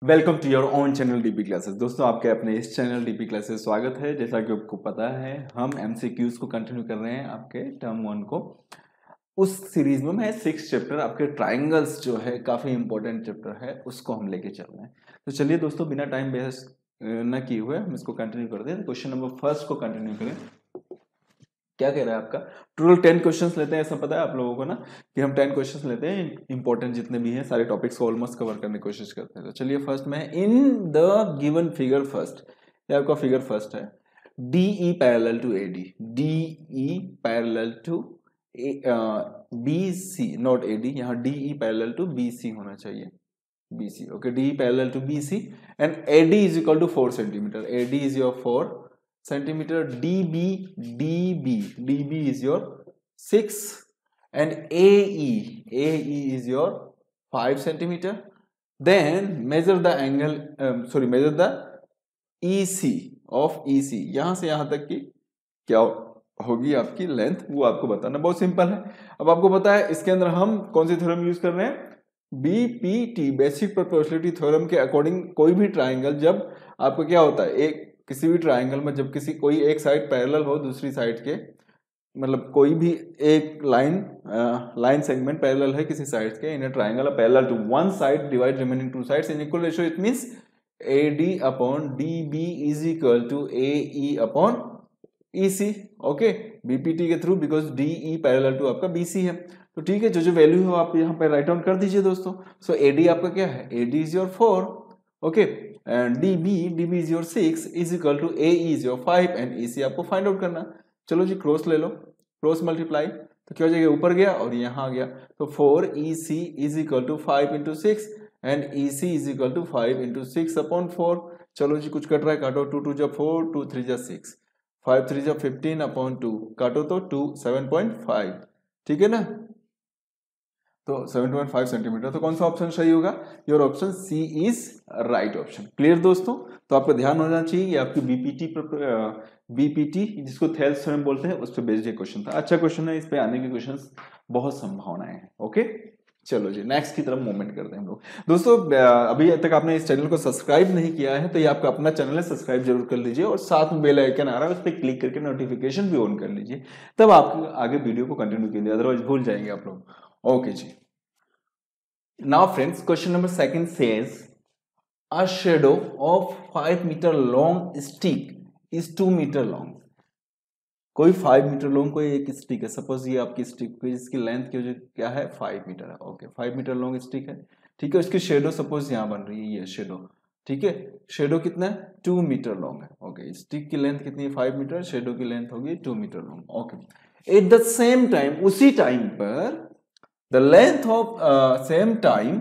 Welcome to your own channel DP classes. दोस्तों आपके अपने इस चैनल डीपी क्लासेस स्वागत है। जैसा कि आपको पता है हम एमसीक्यूज को कंटिन्यू कर रहे हैं आपके टर्म 1 को। उस सीरीज में मैं 6 चैप्टर आपके ट्राइंगल्स जो है काफ़ी इंपॉर्टेंट चैप्टर है उसको हम लेके चल रहे हैं। तो चलिए दोस्तों बिना टाइम वेस्ट न किए हुए हम इसको कंटिन्यू करते हैं। क्वेश्चन नंबर फर्स्ट को कंटिन्यू करें। क्या कह रहा है आपका? टोटल 10 क्वेश्चंस लेते हैं, ऐसा पता है आप लोगों को ना कि हम 10 क्वेश्चंस लेते हैं, इंपॉर्टेंट जितने भी हैं सारे टॉपिक्स को ऑलमोस्ट कवर करने की कोशिश करते हैं। तो चलिए फर्स्ट में in the given figure first, ये आपका फिगर फर्स्ट है, DE parallel to AD, DE parallel to BC, not AD, यहाँ DE पैरेलल टू BC होना चाहिए, BC, okay. DE parallel to BC and AD is equal to 4 centimetre, AD is your 4 centimeter, DB is your 6 and AE is your 5 centimeter. Then measure the angle, measure the EC of EC, यहां से यहां तक की क्या होगी आपकी length, वो आपको बताना। बहुत सिंपल है। अब आपको पता है इसके अंदर हम कौन सी थ्योरम यूज कर रहे हैं, BPT, बेसिक प्रोपोर्शनलिटी थ्योरम के अकॉर्डिंग कोई भी ट्राइंगल, जब आपको क्या होता है, एक किसी भी ट्राइंगल में जब कोई एक साइड पैरेलल हो दूसरी साइड के, मतलब कोई भी एक लाइन सेगमेंट पैरेलल है किसी साइड के in a triangle parallel to one side divide remaining two sides in equal ratio, it means AD upon DB is equal to AE upon EC, okay, BPT के थ्रू, because DE parallel to आपका BC है। तो ठीक है, जो जो value हो आप यहाँ पे राइट डाउन कर दीजिए दोस्तों। सो AD आपका क्या है, AD is your 4, okay, and DB is your 6 is equal to AE is your 5 and EC आपको फाइंड आउट करना। चलो जी क्रॉस ले लो, क्रॉस मल्टीप्लाई, तो क्या हो जाएगा, ऊपर गया और यहाँ आ गया, तो 4EC is equal to 5 into 6 and EC is equal to 5 into 6 upon 4। चलो जी कुछ कट रहा है, काटो, 2 2 जा 4, 2 3 जा 6, 5 3 जा 15 अपॉन 2, काटो तो 2 7.5, ठीक है ना। तो 7.5 सेंटीमीटर, तो कौन सा ऑप्शन सही होगा, your option C is right option. Clear दोस्तों? तो आपका ध्यान होना चाहिए, ये आपकी बीपीटी जिसको थेल्स थ्योरम बोलते हैं उस पर बेस्ड क्वेश्चन था। अच्छा क्वेश्चन है, इस पे आने के क्वेश्चंस बहुत संभावनाएं हैं, ओके। चलो जी नेक्स्ट की तरफ मूवमेंट करते हैं हम लोग। दोस्तों अभी तक आपने इस चैनल को सब्सक्राइब नहीं किया है तो ये आपका अपना चैनल है, सब्सक्राइब जरूर कर लीजिए और साथ में बेल आइकन आ रहा है उस पर क्लिक करके नोटिफिकेशन भी ऑन कर लीजिए, तब आप आगे वीडियो को कंटिन्यू कीजिए, अदरवाइज भूल जाएंगे आप लोग, okay ji. Now friends, question number second says a shadow of 5 meter long stick is 2 meter long. कोई 5 मीटर लॉन्ग कोई एक स्टिक है, सपोज ये आपकी स्टिक है जिसकी लेंथ की क्या है 5 मीटर है, ओके, 5 मीटर लॉन्ग स्टिक है, ठीक है। उसकी शेडो सपोज यहाँ बन रही है, ये शेडो, ठीक है। शेडो कितना है, 2 मीटर लॉन्ग है, ओके। स्टिक की लेंथ कितनी है, 5 मीटर, शेडो की लेंथ होगी 2 metre long, okay. At the same time, उसी टाइम पर the length of same time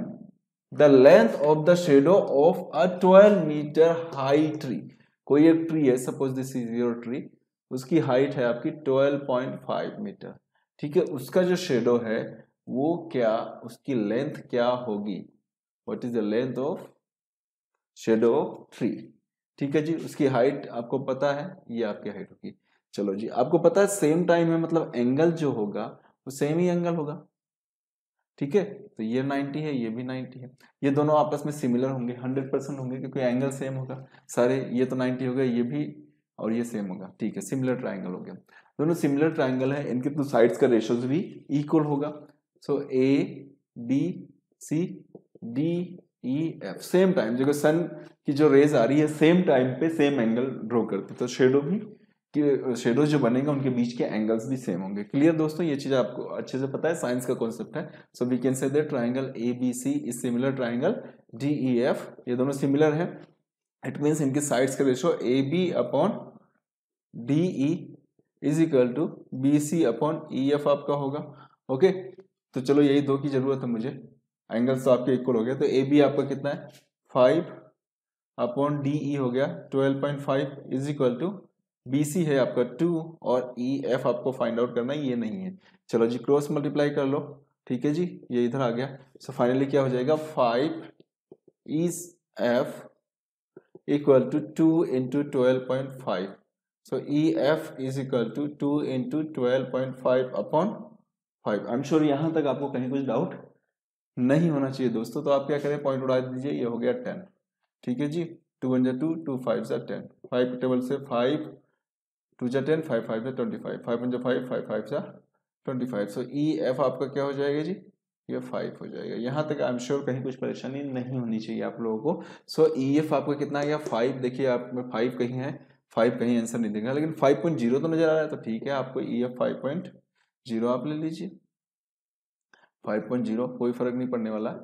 the length of the shadow of a 12 meter high tree, कोई एक ट्री है, suppose this is your tree, उसकी height है आपकी 12.5 metre, ठीक है। उसका जो शेडो है वो क्या, उसकी लेंथ क्या होगी, what is the length of shadow of tree, ठीक है जी। उसकी हाइट आपको पता है, ये आपकी हाइट होगी। चलो जी, आपको पता है सेम टाइम है, मतलब एंगल जो होगा वो सेम ही एंगल होगा, ठीक है। तो ये 90 है, ये भी 90 है, ये दोनों आपस में सिमिलर होंगे, 100% होंगे क्योंकि एंगल सेम होगा सारे। ये तो 90 हो गया, ये भी और ये सेम होगा, ठीक है। सिमिलर ट्राइंगल हो गया, दोनों सिमिलर ट्राइंगल है, इनके तो साइड्स का रेशियोज भी इक्वल होगा। सो ABCDEF सेम टाइम, जगह सन की जो रेज आ रही है सेम टाइम पे सेम एंगल ड्रॉ करते, तो शेडो भी शेडो जो बनेगा उनके बीच के एंगल्स भी सेम होंगे। क्लियर दोस्तों? ये चीज आपको अच्छे से पता है, साइंस का कॉन्सेप्ट है। So we can say that triangle ABC is similar triangle DEF, ये दोनों सिमिलर है, इट मींस इनके साइड्स का ratio AB upon DE is equal to BC upon EF आपका होगा, ओके। तो चलो यही दो की जरूरत है मुझे, एंगल्स तो आपके इक्वल हो गया, तो AB आपका कितना है 5 अपॉन DE हो गया 12.5 इज इक्वल टू BC है आपका 2 और EF आपको फाइंड आउट करना है, ये नहीं है। चलो जी क्रॉस मल्टीप्लाई कर लो, ठीक है जी, ये इधर आ गया। सो फाइनली क्या हो जाएगा, 5 is F equal to 2 into 12.5, so EF is equal to 2 into 12.5 upon 5। I am sure यहाँ तक आपको कहीं कुछ डाउट नहीं होना चाहिए दोस्तों। तो आप क्या करें, पॉइंट उड़ा दीजिए, ये हो गया 10। ठीक है जी, 2 1 जा 2, 2 5 जा 10, 5 टेबल से 5 2 जा 10, 5 5 जा 25, 5 1 जा 5, 5 5 जा 25। सो ई एफ आपका क्या हो जाएगा जी, ये 5 हो जाएगा। यहाँ तक आई एम श्योर कहीं कुछ परेशानी नहीं होनी चाहिए आप लोगों को। सो ई एफ आपका कितना आ गया 5, देखिए आप में 5 कहीं है, 5 कहीं आंसर नहीं देगा, लेकिन 5.0 तो नजर आ रहा है, तो ठीक है आपको ई एफ 5.0 आप ले लीजिए। 5.0 कोई फर्क नहीं पड़ने वाला,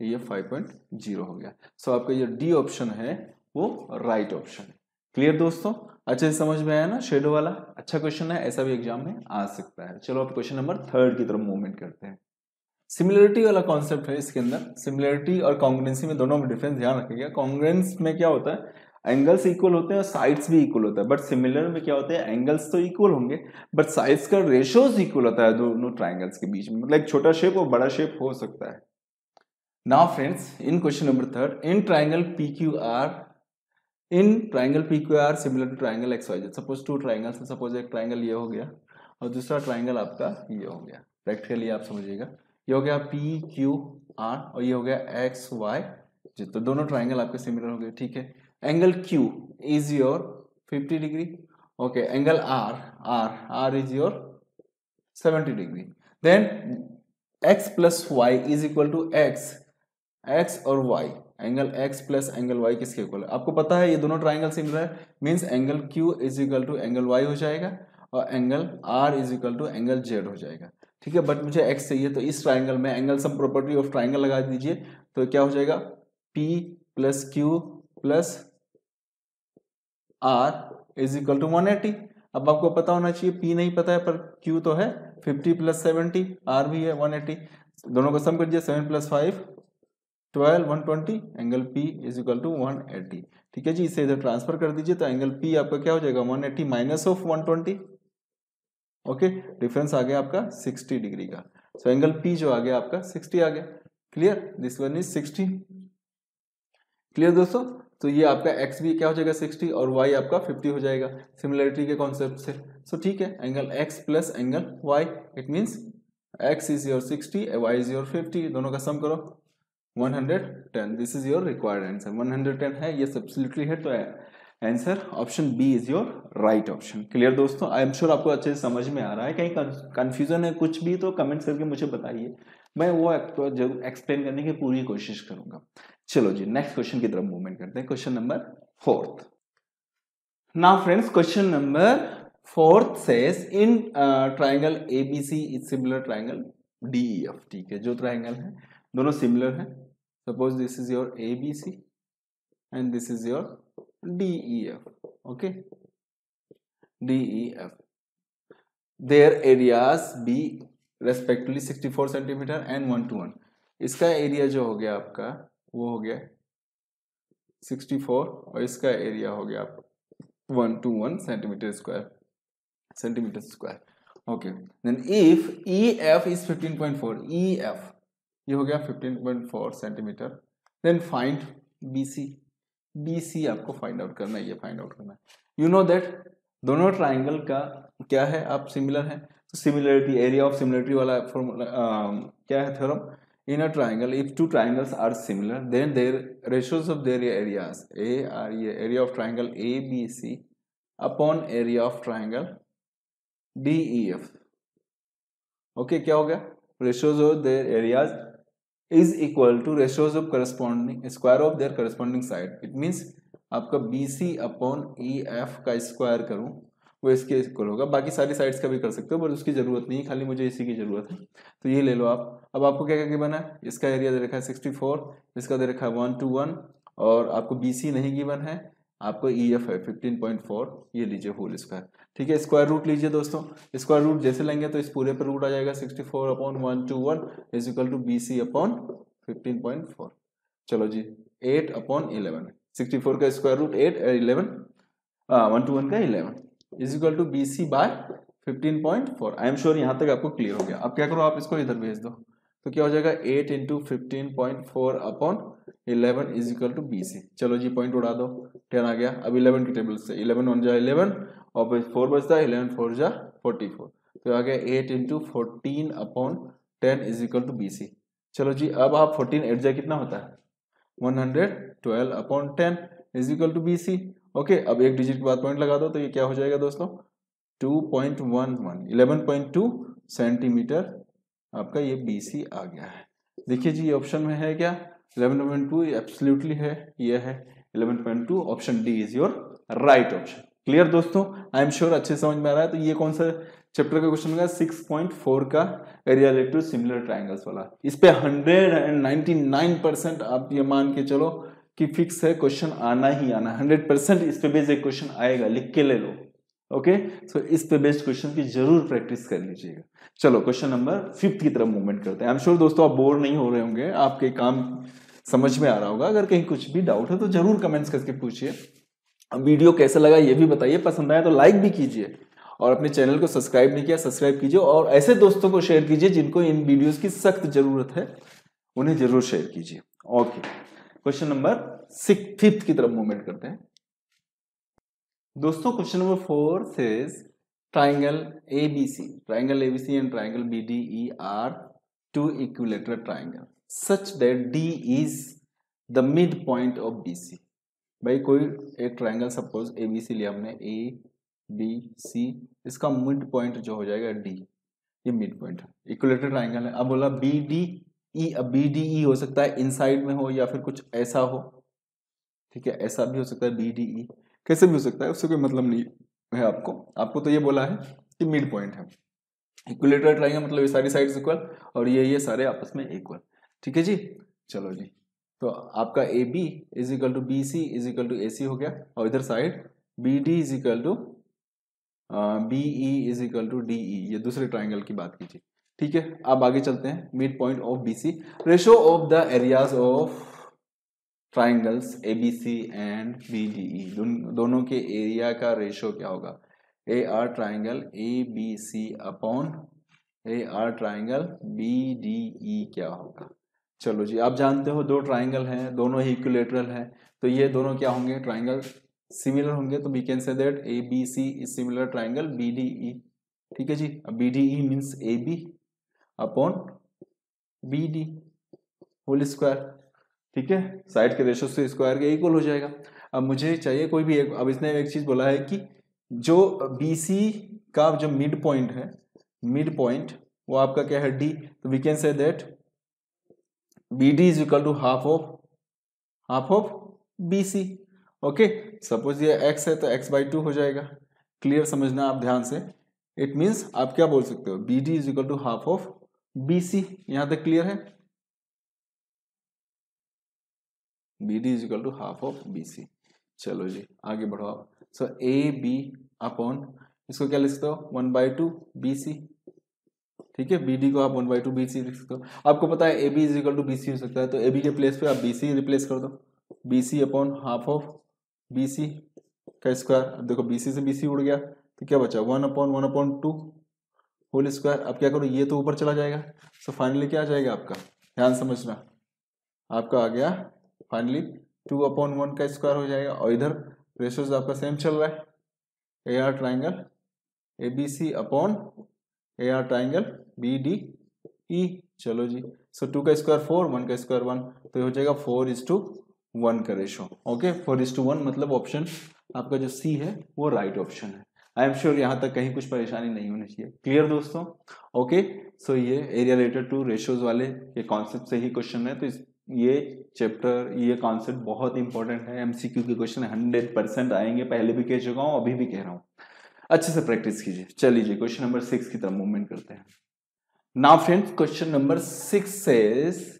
ये 5.0 हो गया। सो आपका ये डी ऑप्शन है वो राइट ऑप्शन है। क्लियर दोस्तों, अच्छे से समझ में आया ना, शेडो वाला अच्छा क्वेश्चन है, ऐसा भी एग्जाम में आ सकता है। चलो अब क्वेश्चन नंबर 3 की तरफ मूवमेंट करते हैं। सिमिलरिटी वाला कॉन्सेप्ट है इसके अंदर। सिमिलरिटी और कॉन्ग्रुएंसी में दोनों में डिफरेंस ध्यान रखिएगा। कॉन्ग्रुएंस में क्या होता है, एंगल्स इक्वल होते हैं और साइड्स भी इक्वल होता है, बट सिमिलर में क्या होता है, एंगल्स तो इक्वल होंगे बट साइड्स का रेशियोज इक्वल होता है दोनों ट्राइंगल्स के बीच में, मतलब एक छोटा शेप और बड़ा शेप हो सकता है। Now friends, in question number 3, in triangle PQR similar to triangle XYZ। Suppose 2 triangles है, सपोज एक ट्राइंगल ये हो गया और दूसरा ट्राइंगल आपका ये हो गया। प्रैक्टिकली आप समझिएगा, ये हो गया PQR और ये हो गया XYZ, तो दोनों ट्राइंगल आपके सिमिलर हो गए। ठीक है, angle Q is your 50 degree, okay, angle R is your 70 degree. Then x plus y is equal to x और y, angle x plus angle y किसके इक्वल है, आपको पता है ये दोनों ट्राइंगल सिमिलर है, means angle Q is equal to angle y हो जाएगा और angle R is equal to angle Z हो जाएगा। ठीक है, बट मुझे x चाहिए, तो इस ट्राइंगल में angle sum property of triangle लगा दीजिए, तो क्या हो जाएगा P plus Q plus R is equal to 180। अब आपको पता होना चाहिए, P नहीं पता है पर Q तो है, 50 प्लस 70, R भी है 180, दोनों का सम कर दिया, 7 plus 5 12 120, angle P is equal to 180। ठीक है जी, इसे इधर ट्रांसफर कर दीजिए, तो एंगल P आपका क्या हो जाएगा 180 माइनस ऑफ 120, ओके, डिफरेंस आ गया आपका 60 डिग्री का। सो एंगल P जो आ गया आपका 60 आ गया। Clear, this one is 60। Clear दोस्तों, तो ये आपका x भी क्या हो जाएगा 60 और y आपका 50 हो जाएगा सिमिलरिटी के कॉन्सेप्ट से। सो ठीक है, angle x plus angle y, it means x is your 60, y is your 50, दोनों का सम करो 110, this is your required answer. 110 है, ये सब्स्टिट्यूटली है, तो answer option B is your right option. Clear दोस्तों, आई एम श्योर आपको अच्छे से समझ में आ रहा है, कहीं कंफ्यूजन है कुछ भी तो कमेंट्स करके मुझे बताइए, मैं वो जरूर एक्सप्लेन करने की पूरी कोशिश करूंगा। चलो जी, नेक्स्ट क्वेश्चन की तरफ मूवमेंट करते हैं, question number 4। Now friends, question number 4 says in triangle ABC is similar triangle DEF। ठीक है, जो ट्राइंगल है दोनों सिमिलर है, suppose this is your ABC and this is your DEF, okay, DEF, their areas be respectively 64 centimetre and 1 to 1। इसका area जो हो गया आपका वो हो गया 64 और इसका एरिया हो गया आपका 1 to 1 centimetre square, okay. Then if EF is 15.4, EF ये हो गया 15.4 सेंटीमीटर, देन फाइंड BC आपको फाइंड आउट करना है, ये फाइंड आउट करना है। यू नो दैट दोनों ट्राइंगल का क्या है, आप सिमिलर है, तो सिमिलरिटी, एरिया ऑफ सिमिलरिटी वाला फॉर्मूला क्या है theorem, in a triangle if two triangles are similar then their ratios of their areas ये area of triangle ABC upon area of triangle DEF, okay, क्या हो गया, ratios of their areas is equal to ratios of corresponding square of their corresponding side, it means आपका BC upon EF का square करूं वो इसके equal होगा, बाकी सारी साइड्स का भी कर सकते हो पर उसकी जरूरत नहीं, खाली मुझे इसी की जरूरत है, तो ये ले लो आप। अब आपको क्या क्या गिवन है, इसका एरिया दे रखा है 64, इसका दे रखा है 1 to 1 और आपको BC नहीं गिवन है, आपको EF है 15.4, ये लीजिए होल स्क्वायर। ठीक है, स्क्वायर रूट लीजिए दोस्तों, स्क्वायर रूट जैसे लेंगे तो इस पूरे पर रूट आ जाएगा, 64 upon 1 to 1 is equal to BC upon 15.4। चलो जी, 8 अपॉन 11, 64 का स्क्वायर रूट 8, 11 1 to 1 का 11 is equal to BC by 15.4। I am sure यहाँ तक आपको क्लियर हो गया। अब क्या करो, आप इसको इधर भेज दो, तो क्या हो जाएगा 8 into 15.4 upon 11 is equal to BC। चलो जी, पॉइंट उड़ा दो, 10 आ गया। अब 11 की टेबल से 11 1 जा 11 और 4 बचता है, 11 4 जा 44, तो आ गया 8 into 14 upon 10 is equal to BC। चलो जी, अब आप 14 8 जा कितना होता है 112 upon 10 is equal to BC। Okay, अब एक डिजिट के बाद पॉइंट लगा दो तो ये क्या हो जाएगा दोस्तों, 2.11 11.2 सेंटीमीटर आपका ये BC आ गया है। देखिए जी, ये ऑप्शन में है क्या, 11.2 एब्सोल्युटली है, ये है 11.2, option D is your right option. Clear दोस्तों, आई एम श्योर अच्छे समझ में आ रहा है। तो ये कौन सा चैप्टर का क्वेश्चन होगा, 6.4 का area related to similar triangles वाला। इस पे 199% आप ये मान के चलो कि फिक्स है, क्वेश्चन आना ही आना, 100% इस पे बेस्ड एक क्वेश्चन आएगा, लिख के ले लो। ओके, सो इस पे बेस्ड क्वेश्चन की जरूर प्रैक्टिस कर लीजिएगा। चलो क्वेश्चन नंबर 5 की तरफ मूवमेंट करते हैं। आई एम श्योर दोस्तों आप बोर नहीं हो रहे होंगे, आपके काम समझ में आ रहा होगा। अगर कहीं कुछ भी डाउट है तो जरूर कमेंट्स करके पूछिए। वीडियो कैसा लगा ये भी बताइए, पसंद आया तो लाइक भी कीजिए, और अपने चैनल को सब्सक्राइब नहीं किया सब्सक्राइब कीजिए, और ऐसे दोस्तों को शेयर कीजिए जिनको इन वीडियोस की सख्त जरूरत है, उन्हें जरूर शेयर कीजिए। ओके, क्वेश्चन नंबर 5 की तरफ मूवमेंट करते हैं दोस्तों। Question number 4 says triangle ABC and triangle BDE are two equilateral triangle such that D is the midpoint of BC। भाई कोई एक ट्राइंगल सपोज ABC लिया हमने, ABC, इसका मिड पॉइंट जो हो जाएगा D, ये मिड पॉइंट है, इक्विलेटरल ट्राइंगल है। अब बोला BDE, अब BDE हो सकता है इनसाइड में हो या फिर कुछ ऐसा हो, ठीक है, ऐसा भी हो सकता है, BDE कैसे भी हो सकता है, उससे कोई मतलब नहीं है आपको तो ये बोला है कि मिड पॉइंट है। इक्विलेटरल ट्राइंगल मतलब ये सारी साइड्स इक्वल और ये सारे आपस में इक्वल, ठीक है जी। चलो जी, तो आपका AB is equal to BC is equal to AC हो गया, और इधर side BD is equal to BE is equal to DE, ये दूसरे ट्राइंगल की बात कीजिए, ठीक है। अब आगे चलते हैं, mid point of BC, ratio of the areas of triangles ABC and BDE, दोनों के एरिया का रेशो क्या होगा, AR triangle ABC upon AR triangle BDE क्या होगा। चलो जी, आप जानते हो दो ट्राइंगल हैं, दोनों ही इक्विलेटरल हैं, तो ये दोनों क्या होंगे, ट्राइंगल सिमिलर होंगे, तो we can say that ABC is similar triangle BDE, ठीक है जी। अब BDE means AB upon BD whole square, ठीक है, साइड के रेशो से स्क्वायर के इक्वल हो जाएगा। अब मुझे चाहिए कोई भी एक, अब इसने एक चीज बोला है कि जो BC का जो मिड पॉइंट है, मिड पॉइंट वो आपका क्या है D, तो we can say that BD is equal to half of BC। Okay, suppose ये x है तो x/2 हो जाएगा। क्लियर, समझना आप ध्यान से, इट मींस आप क्या बोल सकते हो, BD is equal to half of BC। यहां तक क्लियर है, BD is equal to half of BC। चलो जी आगे बढ़ो आप। सो AB अपॉन, इसको क्या लिख सकते हो, 1/2 BC, ठीक है। BD को आप 1/2 BC लिख सकते हो। आपको पता है AB is equal to BC हो सकता है, तो AB के प्लेस पे आप BC रिप्लेस कर दो, BC upon half of BC का स्क्वायर। अब देखो BC से BC उड़ गया तो क्या बचा, 1/1/2 होल स्क्वायर। अब क्या करो, ये तो ऊपर चला जाएगा, सो फाइनली क्या आ जाएगा आपका, ध्यान समझना, आपका आ गया फाइनली 2/1 का स्क्वायर हो जाएगा। और इधर रेशोज आपका सेम चल रहा है, AR triangle ABC upon AR triangle BDE। चलो जी, सो 2 का स्क्वायर 4, 1 का स्क्वायर 1, तो ये हो जाएगा 4:1 का रेशो। ओके, 4:1 मतलब ऑप्शन आपका जो C है वो राइट ऑप्शन है। आई एम श्योर यहाँ तक कहीं कुछ परेशानी नहीं होनी चाहिए। क्लियर दोस्तों, ओके। सो ये एरिया रिलेटेड टू रेशोज वाले ये कॉन्सेप्ट से ही क्वेश्चन है, तो ये चैप्टर, ये कॉन्सेप्ट बहुत इंपॉर्टेंट है, MCQ के क्वेश्चन 100% आएंगे, पहले भी कह चुका हूँ, अभी भी कह रहा हूँ, अच्छे से प्रैक्टिस कीजिए। चलिए क्वेश्चन नंबर 6 की तरफ मूवमेंट करते हैं। Now friends, question number 6 says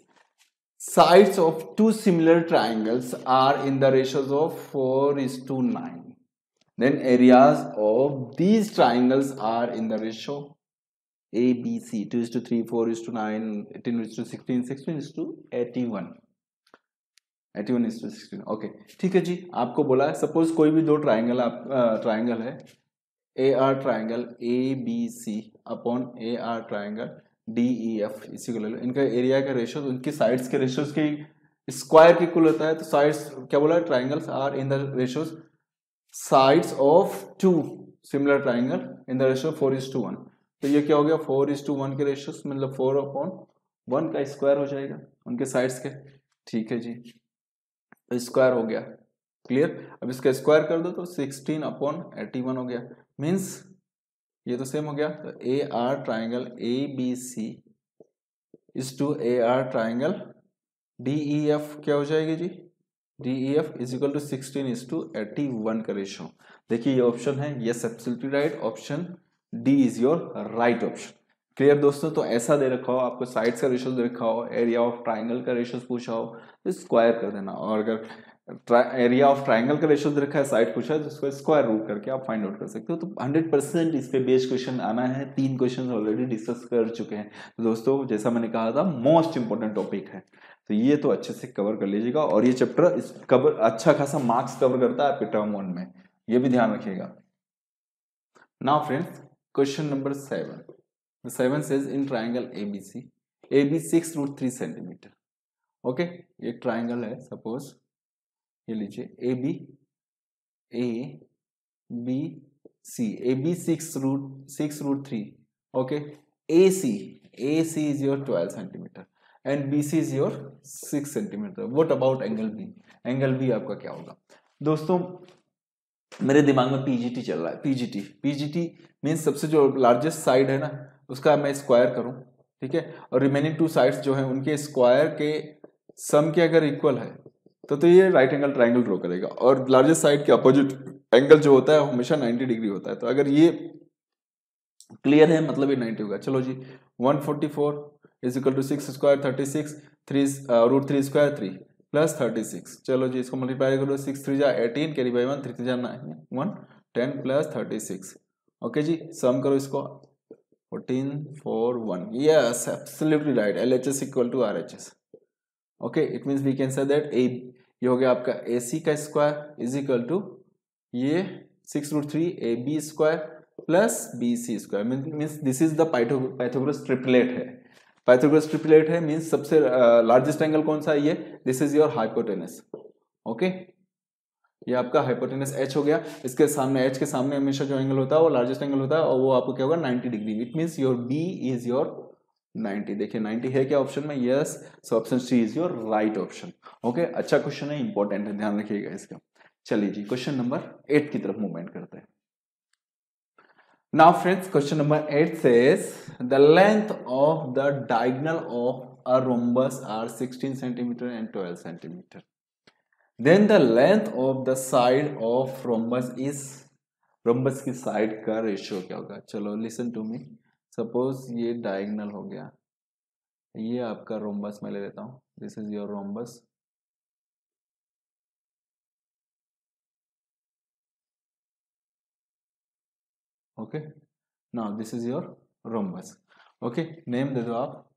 sides of two similar triangles are in the ratios of 4:9, then areas of these triangles are in the ratio ABC 2:3, 4:9, 18:16, 16:81, 81:16। Okay, ठीक है जी। आपको बोला है सपोज कोई भी दो ट्राइंगल ट्राइंगल है, AR triangle ABC upon AR triangle DEF, इसी को ले लो, इनका एरिया का रेशियो उनकी साइड्स के रेशियोज के स्क्वायर के इक्वल होता है। तो साइड्स क्या बोला, triangles are in the ratios sides of two similar triangle in the ratio 4:1। तो ये क्या हो गया, 4:1 के रेशियोज, मतलब 4/1 का स्क्वायर हो जाएगा उनके साइड्स के, ठीक है जी। स्क्वायर हो गया, क्लियर। अब इसका स्क्वायर कर दो तो 16/81 हो गया, मीन्स ये तो सेम हो गया। तो A R triangle A B C is to A R triangle D E F क्या हो जाएगी जी, D E F is equal to 16:81 का रेशियो। देखिए ये ऑप्शन है, yes absolutely right, option D is your right option. Clear दोस्तों, तो ऐसा दे रखा हो आपको, साइड्स का रेशियो दे रखा हो, एरिया ऑफ ट्राइंगल का रेशियो पूछा हो तो स्क्वायर कर देना, और अगर एरिया ऑफ ट्राइंगल का रेशियो दे रखा है, साइड पूछा है तो उसको स्क्वायर रूट करके आप फाइंड आउट कर सकते हो। तो 100% इस पे बेस्ड क्वेश्चन आना है, 3 क्वेश्चन ऑलरेडी डिस्कस कर चुके हैं। तो दोस्तों जैसा मैंने कहा था मोस्ट इंपॉर्टेंट टॉपिक है, तो ये तो अच्छे से कवर कर लीजिएगा, और ये चैप्टर इस कवर अच्छा खासा मार्क्स कवर करता है आपके टर्म 1 में, ये भी ध्यान रखिएगा। Now friends, question number 7, the 7 says in triangle ABC, AB 6√3 centimetre. Okay, ये ट्राइंगल है, सपोज ये लीजिए AB A B C, AB 6√3, okay, AC is your 12 centimetre and BC is your 6 centimetre. What about angle B? Angle B आपका क्या होगा दोस्तों? मेरे दिमाग में पीजीटी चल रहा है, पीजीटी मीन्स सबसे जो लार्जेस्ट साइड है ना उसका मैं स्क्वायर करूं, ठीक है, और रिमेनिंग 2 साइड्स जो है उनके स्क्वायर के सम के अगर इक्वल है तो ये राइट एंगल ट्राइंगल ड्रॉ करेगा, और लार्जेस्ट साइड के अपोजिट एंगल जो होता है हमेशा 90 डिग्री होता है। तो अगर ये क्लियर है मतलब ये 90 होगा। चलो जी, 144 is equal to 6 square 36, 3 square 3 plus 36। चलो जी, इसको मल्टीप्लाई करो, 6 3 जा 18, कैरी बाई 1, 3 3 जा 9, 1 10 प्लस 36। ओके जी, सम करो इसको, 14 4 1, yes absolutely right, LHS equal to RHS। Okay, it means we can say that ये हो गया आपका AC का स्क्वायर इज इक्वल टू ये 6√3 AB square plus BC square, means this is the Pythagoras triplet है। Pythagoras triplet है means सबसे largest angle कौन सा है ये, this is your hypotenuse. Okay, ये आपका हाइपोटेनस H हो गया, इसके सामने H के सामने हमेशा जो एंगल होता है वो लार्जेस्ट एंगल होता है, और वो आपको क्या होगा 90 degree. It means your B is your 90। देखिए 90 है क्या ऑप्शन में, yes, so option C is your right option. Okay, अच्छा क्वेश्चन है, इंपॉर्टेंट है, ध्यान रखिएगा इसका। चलिए जी, क्वेश्चन नंबर 8 की तरफ मूवमेंट करते हैं। Now friends, question number 8 says the length of the diagonal of a rhombus are 16 centimeter and 12 centimeter. Then the length of the side of rhombus is, rhombus की साइड का ratio क्या होगा? चलो listen to me, suppose ये diagonal हो गया, ये आपका रोम्बस मैं ले लेता हूं, this is your rhombus, okay, now this is your rhombus. Okay, name दे दो आप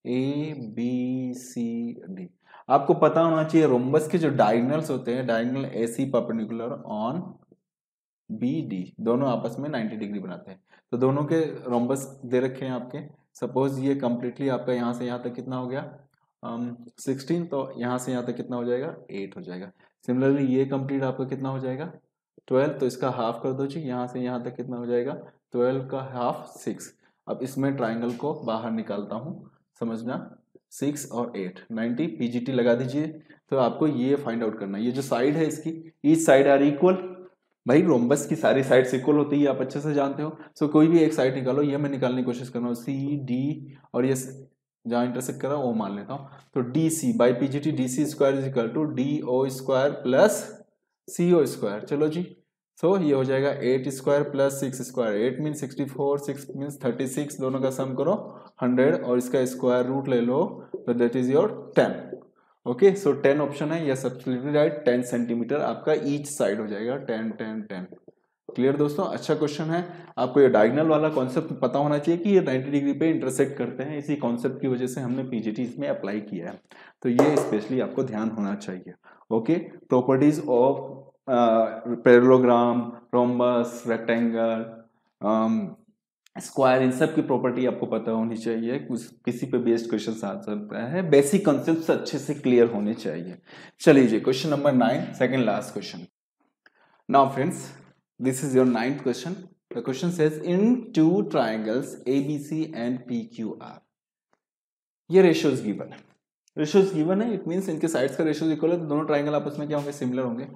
ABCD। आपको पता होना चाहिए रोम्बस के जो डायगोनल्स होते हैं, diagonal AC perpendicular on BD, दोनों आपस में 90 डिग्री बनाते हैं। तो दोनों के रोम्बस दे रखे हैं आपके, सपोज ये कंप्लीटली आपका यहाँ से यहाँ तक कितना हो गया 16, तो यहाँ से यहाँ तक कितना हो जाएगा 8 हो जाएगा। सिमिलरली ये कंप्लीट आपका कितना हो जाएगा 12, तो इसका हाफ कर दो जी, यहाँ से यहाँ तक कितना हो जाएगा 12 का हाफ 6। अब इसमें ट्राइंगल को बाहर निकालता हूँ, समझना, 6 और 8 90, पीजीटी लगा दीजिए। तो आपको ये फाइंड आउट करना है, ये जो साइड है इसकी, ईच साइड आर इक्वल। भाई रोम्बस की सारी साइड्स इक्वल होती है, आप अच्छे से जानते हो। सो कोई भी एक साइड निकालो, ये मैं निकालने की कोशिश कर रहा हूँ CD, और ये जहाँ इंटरसेक्ट कर रहा हूँ वो मान लेता हूँ, तो DC by PGT DC square is equal to DO square plus CO square. चलो जी, तो ये हो जाएगा 8 square plus 6 square, 8 mean 64, 6 mean 36, दोनों का सम करो 100 और इसका स्क्वायर रूट ले लो, तो that is your 10। Okay, so 10 option है, यस एब्सोल्युटली राइट, 10 सेंटीमीटर आपका ईच साइड हो जाएगा, 10 10 10। क्लियर दोस्तों, अच्छा क्वेश्चन है। आपको ये डायगोनल वाला कॉन्सेप्ट पता होना चाहिए कि ये 90 डिग्री पे इंटरसेक्ट करते हैं, इसी कॉन्सेप्ट की वजह से हमने पीजीटी इसमें अप्लाई किया है, तो ये स्पेशली आपको ध्यान होना चाहिए। Okay, properties of parallelogram, rhombus, rectangle, square, इन सब की प्रॉपर्टी आपको पता होनी चाहिए, किसी पे बेस्ड क्वेश्चन आ सकता है, बेसिक कॉन्सेप्ट्स अच्छे से क्लियर होने चाहिए। चलिए question number 9, second last question. Now friends, this is your 9th question. The question says in two triangles ABC and PQR, ये ratios given है, रेशियोज गिवन है, इट मींस इनके साइड्स का रेशियोज इक्वल है, तो दोनों ट्राइंगल आपस में क्या होंगे, सिमिलर होंगे।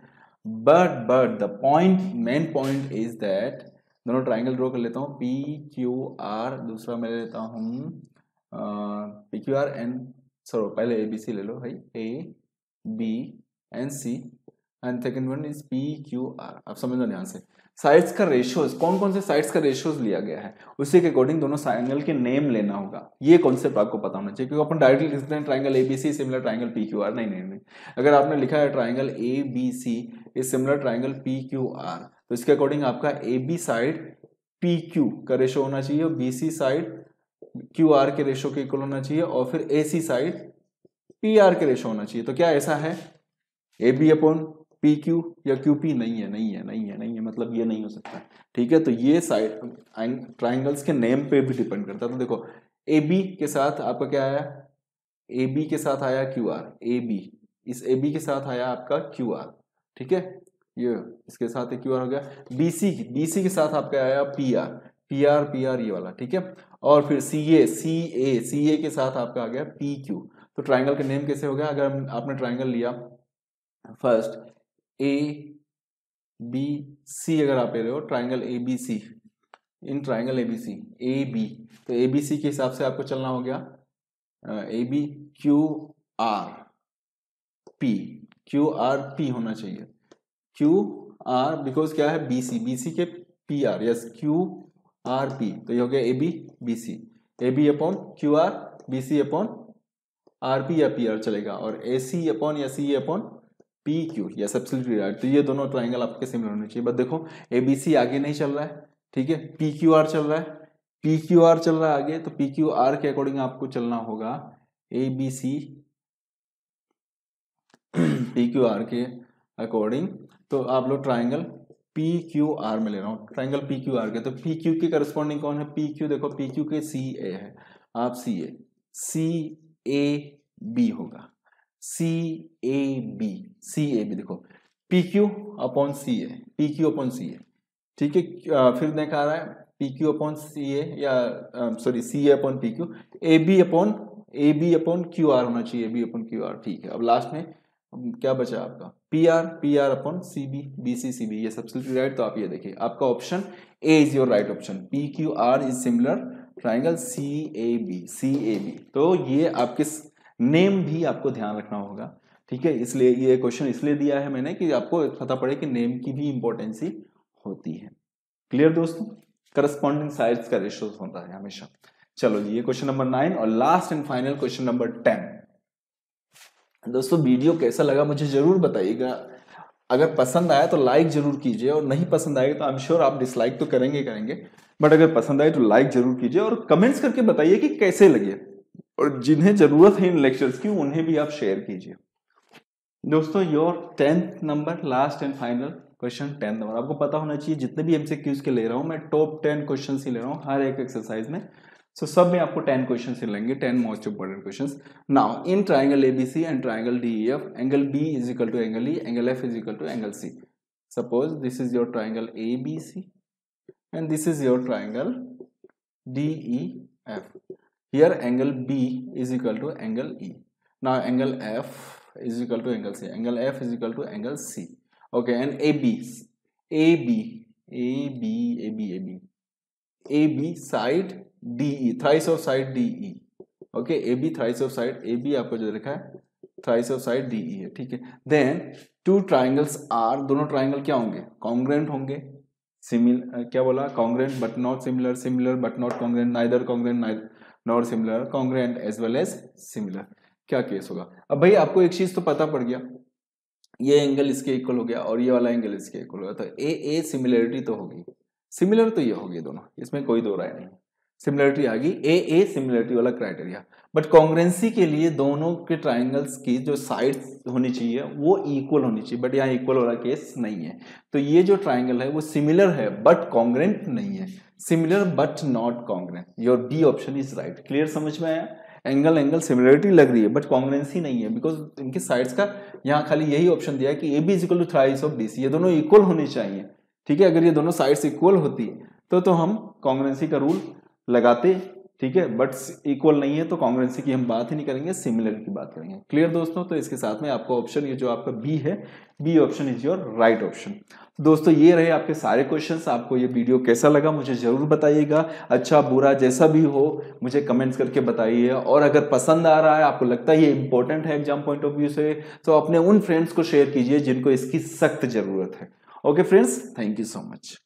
But the point, main point is that, दोनों ट्राइंगल ड्रॉ कर लेता हूँ, पी क्यू आर, दूसरा मैं ले लेता हूँ P Q R N, sorry पहले ए बी सी ले लो भाई, A B and C, and second one is P Q R. आप समझना ध्यान से, साइड्स का रेशियोज, कौन कौन से साइड्स का रेशियोज लिया गया है उसी के अकॉर्डिंग दोनों ट्राइंगल के नेम लेना होगा। ये कॉन्सेप्ट आपको पता होना चाहिए, क्योंकि अपन डायरेक्टली लिखते हैं triangle ABC similar triangle P Q R, नहीं नहीं नहीं। अगर आपने लिखा है triangle A B C is similar triangle P Q R, तो इसके अकॉर्डिंग आपका A B side P Q का रेशियो होना चाहिए, और B C side Q R के रेशियो के इक्वल होना चाहिए, और फिर A C side P R के रेशियो होना चाहिए। तो क्या ऐसा है A B upon P Q या क्यू पी? नहीं है, नहीं है, नहीं है, नहीं है, मतलब ये नहीं हो सकता। ठीक है, तो ये साइड ट्राइंगल्स के नेम पे भी डिपेंड करता है। तो देखो ए बी के साथ आपका क्या आया, ए बी के साथ आया क्यू आर, ए बी, इस ए बी के साथ आया आपका क्यू आर, ठीक है, ये इसके साथ क्यू आर हो गया। बीसी के साथ आपका आया P R, P R P R ये वाला, ठीक है। और फिर सी ए के साथ आपका आ गया पी क्यू। तो ट्राइंगल का नेम कैसे हो गया, अगर आपने ट्राइंगल लिया फर्स्ट ए बी सी, अगर आप ले रहे हो triangle A B C, in triangle A B C A B, तो ए बी सी के हिसाब से आपको चलना हो गया A B Q R P, Q R P होना चाहिए, क्यू आर बिकॉज क्या है बी सी के P R, yes Q R P, तो ये हो गया A B B C, A B upon Q R, B C upon R P या पी आर चलेगा, और ए सी अपॉन या सी अपॉन पी क्यू, या एब्सोल्युटली राइट। तो ये दोनों ट्राइंगल आपके सिमिलर होने चाहिए। बस देखो ए बी सी आगे नहीं चल रहा है, ठीक है, पी क्यू आर चल रहा है, पी क्यू आर चल रहा है आगे, तो पी क्यू आर के अकॉर्डिंग आपको चलना होगा A B C P Q R के अकॉर्डिंग। तो आप लोग ट्राइंगल पी क्यू आर में ले रहा हूँ, ट्राइंगल पी क्यू आर के, तो पी क्यू के करस्पॉन्डिंग कौन है, पी क्यू, देखो पी क्यू के सी ए है, आप सी ए बी होगा, सी ए बी देखो P Q upon C A, P Q upon C A, ठीक है। फिर देखा रहा है P Q upon C A, या sorry C A upon P Q, A B upon Q R होना चाहिए, A B upon Q R, ठीक है। अब लास्ट में क्या बचा आपका P R upon C B, B C B, ये सब्स्टिट्यूट राइट। तो आप ये देखिए आपका option A is your right option, P Q R is similar triangle C A B. तो ये आपके नेम भी आपको ध्यान रखना होगा, ठीक है। इसलिए ये क्वेश्चन इसलिए दिया है मैंने कि आपको पता पड़े कि नेम की भी इंपॉर्टेंसी होती है। क्लियर दोस्तों, करस्पॉन्डिंग साइड्स का रेशियो होता है हमेशा। चलो जी, ये क्वेश्चन नंबर 9 और last and final question number 10। दोस्तों वीडियो कैसा लगा मुझे जरूर बताइएगा, अगर पसंद आया तो लाइक जरूर कीजिए, और नहीं पसंद आएगा तो आई एम श्योर आप डिसलाइक तो करेंगे, बट अगर पसंद आए तो लाइक जरूर कीजिए, और कमेंट्स करके बताइए कि कैसे लगे, और जिन्हें जरूरत है इन लेक्चर्स की उन्हें भी आप शेयर कीजिए। दोस्तों your 10th number, last and final question 10 number, आपको पता होना चाहिए जितने भी एमसीक्यूज के ले रहा हूं मैं टॉप 10 क्वेश्चन ही ले रहा हूं हर एक एक्सरसाइज में। सो सब में आपको 10 क्वेश्चन ही लेंगे, 10 most important questions. Now in triangle ABC and triangle DEF, angle B is equal to angle E, angle F is equal to angle C. Suppose this is your triangle ABC and this is your triangle DEF. Here angle B is equal to angle E. Now angle F is equal to angle C. Angle F is equal to angle C. Okay, and AB side DE, thrice of side DE. Okay, AB thrice of side AB आपको जो लिखा है thrice of side DE है, ठीक है। Then two triangles are, दोनों triangle क्या होंगे, कॉन्ग्रुएंट होंगे, क्या बोला, congruent but not similar, similar but not congruent, neither congruent not similar, congruent as well as similar. क्या केस होगा? अब भाई आपको एक चीज तो पता पड़ गया, ये एंगल इसके इक्वल हो गया और ये वाला एंगल इसके इक्वल हो गया, तो ए सिमिलरिटी तो होगी, सिमिलर तो ये होगी दोनों, इसमें कोई दो राय नहीं, सिमिलरिटी आ गई, ए सिमिलरिटी वाला क्राइटेरिया। बट कॉन्ग्रुएंसी के लिए दोनों के ट्राइंगल्स की जो साइड्स होनी चाहिए वो इक्वल होनी चाहिए, बट यहाँ इक्वल वाला केस नहीं है। तो ये जो ट्राइंगल है वो सिमिलर है बट कॉन्ग्रुएंट नहीं है, similar but not congruent. Your B option is right. Clear, समझ में आया? एंगल सिमिलरिटी लग रही है बट कॉन्ग्रुएंसी नहीं है, बिकॉज इनके साइड्स का यहाँ खाली यही ऑप्शन दिया है कि A B is equal to thrice of D C, ये दोनों इक्वल होनी चाहिए, ठीक है। अगर ये दोनों साइड्स इक्वल होती तो हम कॉन्ग्रुएंसी का रूल लगाते ठीक है, बट इक्वल नहीं है तो कॉन्ग्रुएंसी की हम बात ही नहीं करेंगे, सिमिलर की बात करेंगे। क्लियर दोस्तों? तो इसके साथ में आपका ऑप्शन ये जो आपका बी है, B option is your right option. दोस्तों ये रहे आपके सारे क्वेश्चंस। आपको ये वीडियो कैसा लगा मुझे जरूर बताइएगा, अच्छा बुरा जैसा भी हो मुझे कमेंट्स करके बताइए। और अगर पसंद आ रहा है, आपको लगता है ये इंपॉर्टेंट है एग्जाम पॉइंट ऑफ व्यू से, तो अपने उन फ्रेंड्स को शेयर कीजिए जिनको इसकी सख्त जरूरत है। Okay friends, thank you so much.